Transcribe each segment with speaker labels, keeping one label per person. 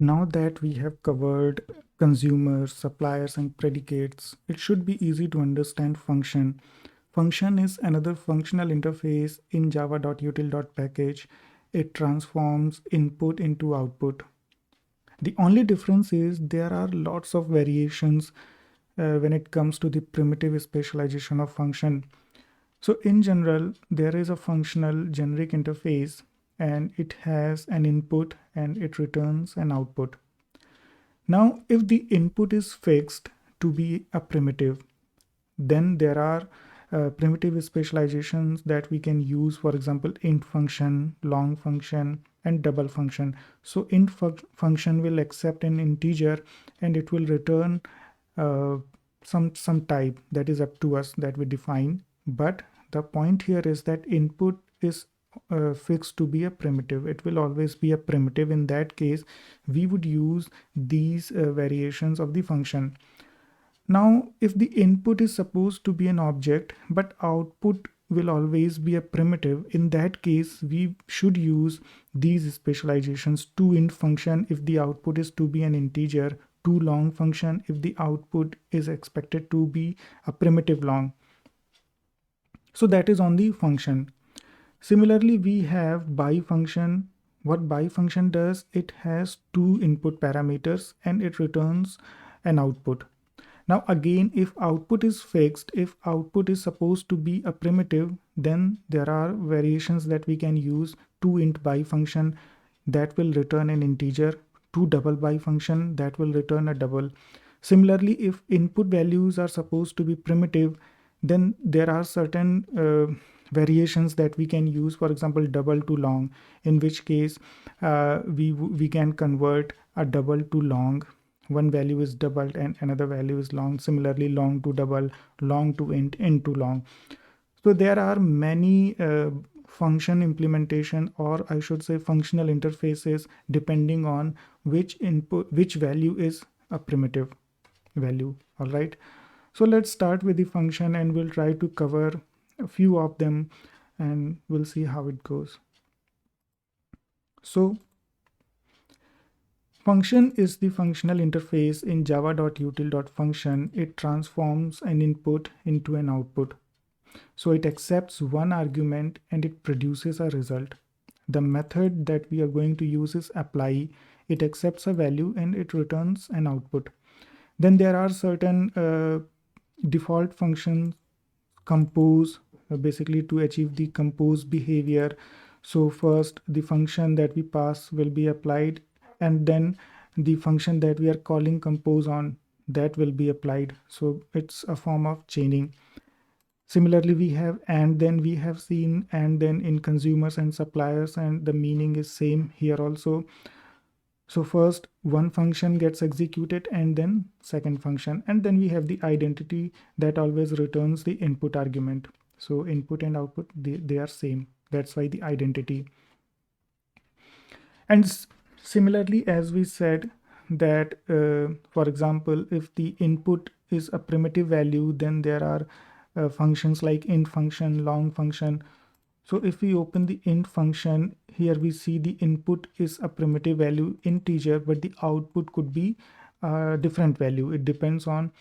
Speaker 1: Now that we have covered consumers, suppliers, and predicates, it should be easy to understand function. Function is another functional interface in java.util.package. It transforms input into output. The only difference is there are lots of variations when it comes to the primitive specialization of function. So in general, there is a functional generic interface and it has an input and it returns an output. Now, if the input is fixed to be a primitive, then there are primitive specializations that we can use, for example, int function, long function, and double function. So int function will accept an integer and it will return some type that is up to us that we define. But the point here is that input is fixed to be a primitive. It will always be a primitive. In that case, we would use these variations of the function. Now, if the input is supposed to be an object, but output will always be a primitive, in that case, we should use these specializations: toInt function if the output is to be an integer, toLong function if the output is expected to be a primitive long. So that is on the function. Similarly, we have BiFunction. What BiFunction does, it has two input parameters and it returns an output. Now again, if output is fixed, if output is supposed to be a primitive, then there are variations that we can use. toInt BiFunction that will return an integer, toDouble BiFunction that will return a double. Similarly, if input values are supposed to be primitive, then there are certain variations that we can use, for example, double to long, in which case we can convert a double to long. One value is doubled and another value is long. Similarly, long to double, long to int, int to long. So there are many function implementation, or I should say functional interfaces, depending on which input, which value is a primitive value. All right. So let's start with the function and we'll try to cover a few of them and we'll see how it goes. So function is the functional interface in java.util.function. It transforms an input into an output. So it accepts one argument and it produces a result. The method that we are going to use is apply. It accepts a value and it returns an output. Then there are certain default functions, compose, basically to achieve the compose behavior. So first the function that we pass will be applied, and then the function that we are calling compose on, that will be applied. So it's a form of chaining. Similarly, we have and then. We have seen and then in consumers and suppliers, and the meaning is same here also. So first one function gets executed and then second function, and then we have the identity that always returns the input argument. So input and output, they are same. That's why the identity. And similarly, as we said that, for example, if the input is a primitive value, then there are functions like int function, long function. So if we open the int function, here we see the input is a primitive value integer, but the output could be a different value. It depends on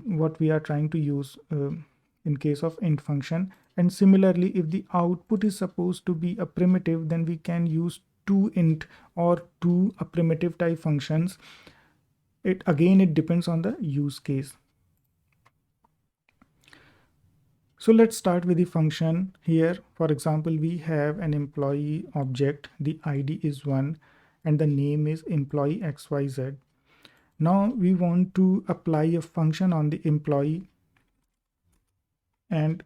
Speaker 1: what we are trying to use in case of int function. And similarly, if the output is supposed to be a primitive, then we can use toInt or two a primitive type functions. It depends on the use case. So let's start with the function here. For example, we have an employee object. The ID is 1 and the name is employee XYZ. Now we want to apply a function on the employee, and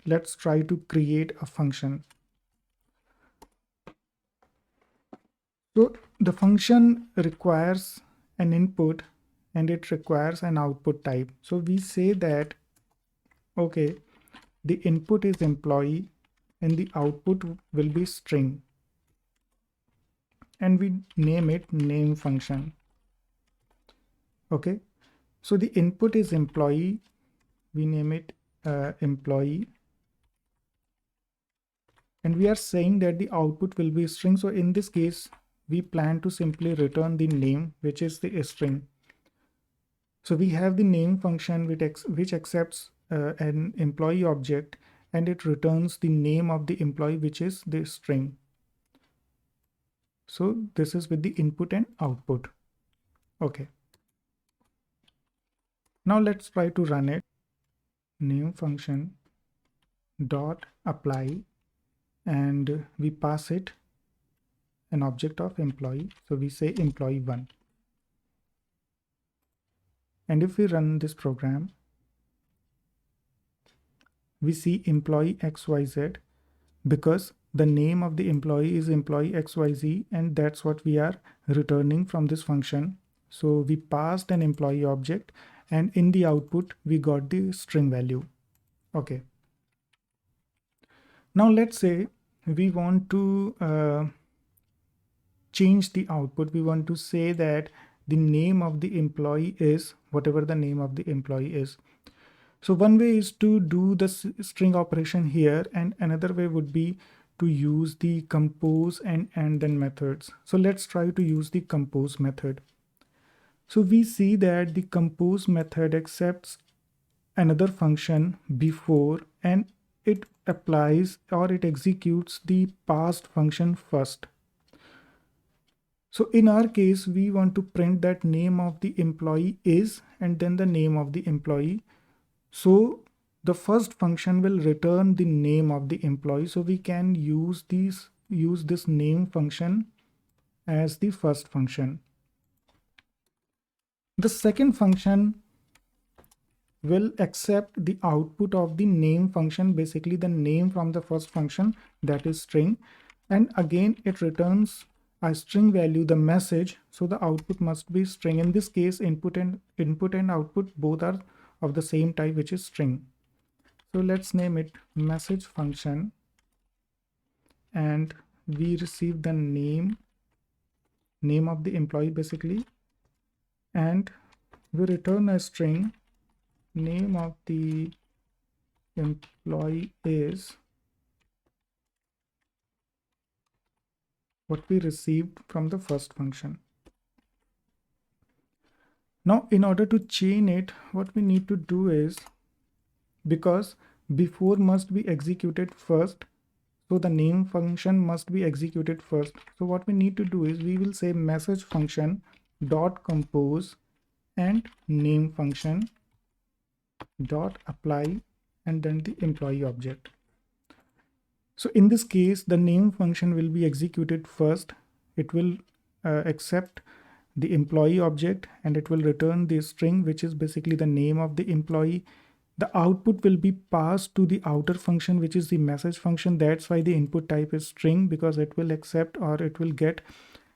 Speaker 1: let's try to create a function. So the function requires an input and it requires an output type. So we say that, okay, the input is employee and the output will be string, and we name it name function. Okay, so the input is employee, we name it employee, and we are saying that the output will be string. So in this case, we plan to simply return the name, which is the string. So we have the name function which accepts an employee object, and it returns the name of the employee, which is the string. So this is with the input and output. Okay. Now let's try to run it. Name function dot apply, and we pass it an object of employee. So we say employee1. And if we run this program, we see employee XYZ, because the name of the employee is employee XYZ, and that's what we are returning from this function. So we passed an employee object, and in the output we got the string value. Okay. Now let's say we want to change the output. We want to say that the name of the employee is whatever the name of the employee is. So one way is to do the string operation here, and another way would be to use the compose and then methods. So let's try to use the compose method. So we see that the compose method accepts another function before, and it applies or it executes the passed function first. So in our case, we want to print that name of the employee is, and then the name of the employee. So the first function will return the name of the employee. So we can use this name function as the first function. The second function will accept the output of the name function, basically the name from the first function, that is string. And again, it returns a string value, the message. So the output must be string. In this case, input and output both are of the same type, which is string. So let's name it message function, and we receive the name of the employee basically, and we return a string. Name of the employee is what we received from the first function. Now in order to chain it, what we need to do is, because before must be executed first, so the name function must be executed first. So what we need to do is we will say message function dot compose and name function dot apply, and then the employee object. So in this case, the name function will be executed first. It will accept the employee object, and it will return the string, which is basically the name of the employee. The output will be passed to the outer function, which is the message function. That's why the input type is string, because it will accept or it will get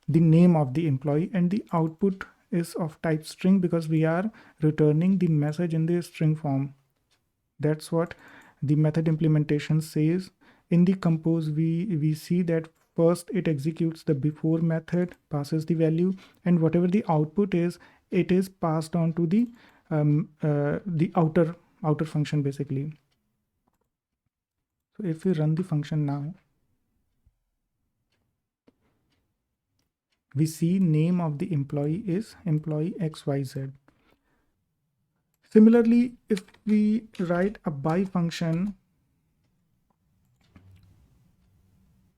Speaker 1: the name of the employee, and the output is of type string because we are returning the message in the string form. That's what the method implementation says. In the compose, we see that first it executes the before method, passes the value, and whatever the output is, it is passed on to the outer function basically. So if we run the function now, we see name of the employee is employee XYZ. Similarly, if we write a BiFunction,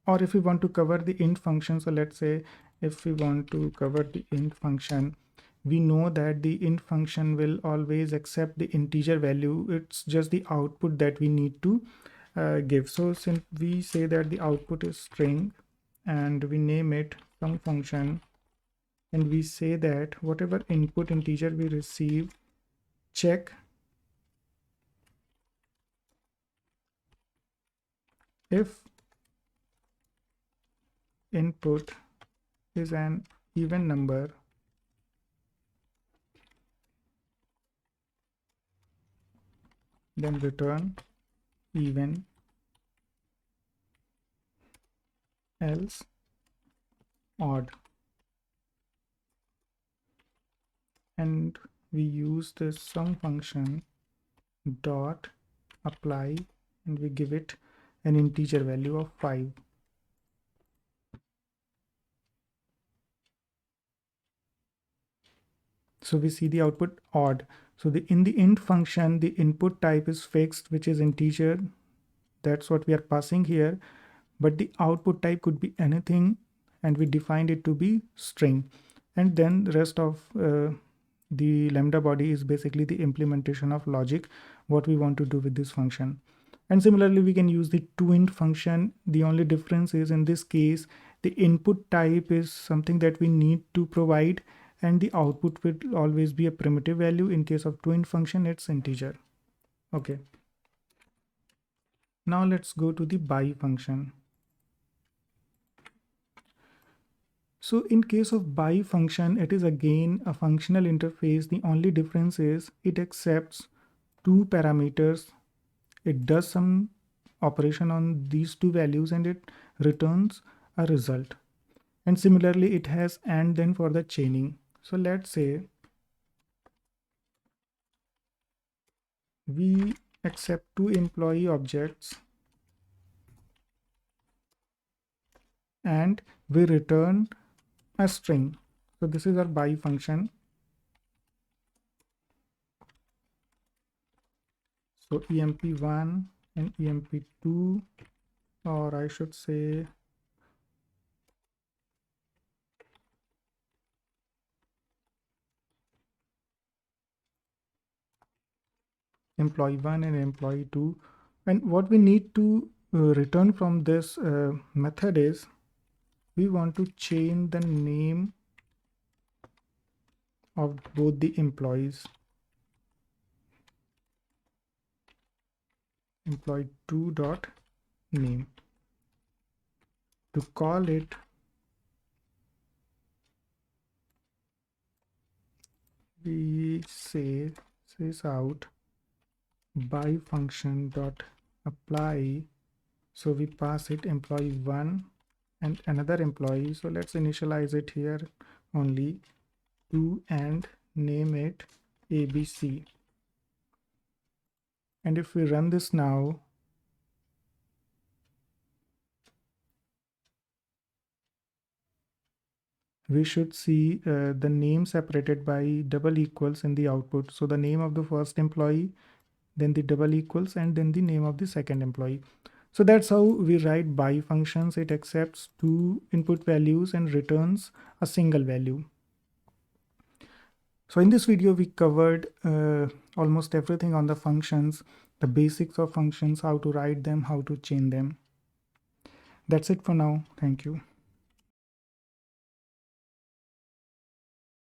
Speaker 1: or if we want to cover the int function, so let's say if we want to cover the int function, we know that the int function will always accept the integer value. It's just the output that we need to give. So since we say that the output is string, and we name it some function, and we say that whatever input integer we receive, check if input is an even number, then return even, else odd. And we use this sum function dot apply, and we give it an integer value of 5. So we see the output odd. So in the int function, the input type is fixed, which is integer. That's what we are passing here. But the output type could be anything, and we defined it to be string. And then the rest of the lambda body is basically the implementation of logic, what we want to do with this function. And similarly, we can use the toInt function. The only difference is in this case, the input type is something that we need to provide, and the output will always be a primitive value. In case of toInt function, it's integer. Okay. Now let's go to the BiFunction. So in case of BiFunction, it is again a functional interface. The only difference is it accepts two parameters. It does some operation on these two values and it returns a result. And similarly, it has and then for the chaining. So let's say we accept two employee objects and we return a string. So this is our BiFunction. So emp1 and emp2, or I should say employee1 and employee2. And what we need to return from this method is we want to chain the name of both the employees. Employee2 dot name. To call it, we say this out BiFunction dot apply. So we pass it employee1 and another employee. So let's initialize it here only 2 and name it ABC. And if we run this now, we should see the name separated by double equals in the output. So the name of the first employee, then the double equals, and then the name of the second employee. So that's how we write BiFunctions. It accepts two input values and returns a single value. So in this video, we covered almost everything on the functions, the basics of functions, how to write them, how to chain them. That's it for now. Thank you.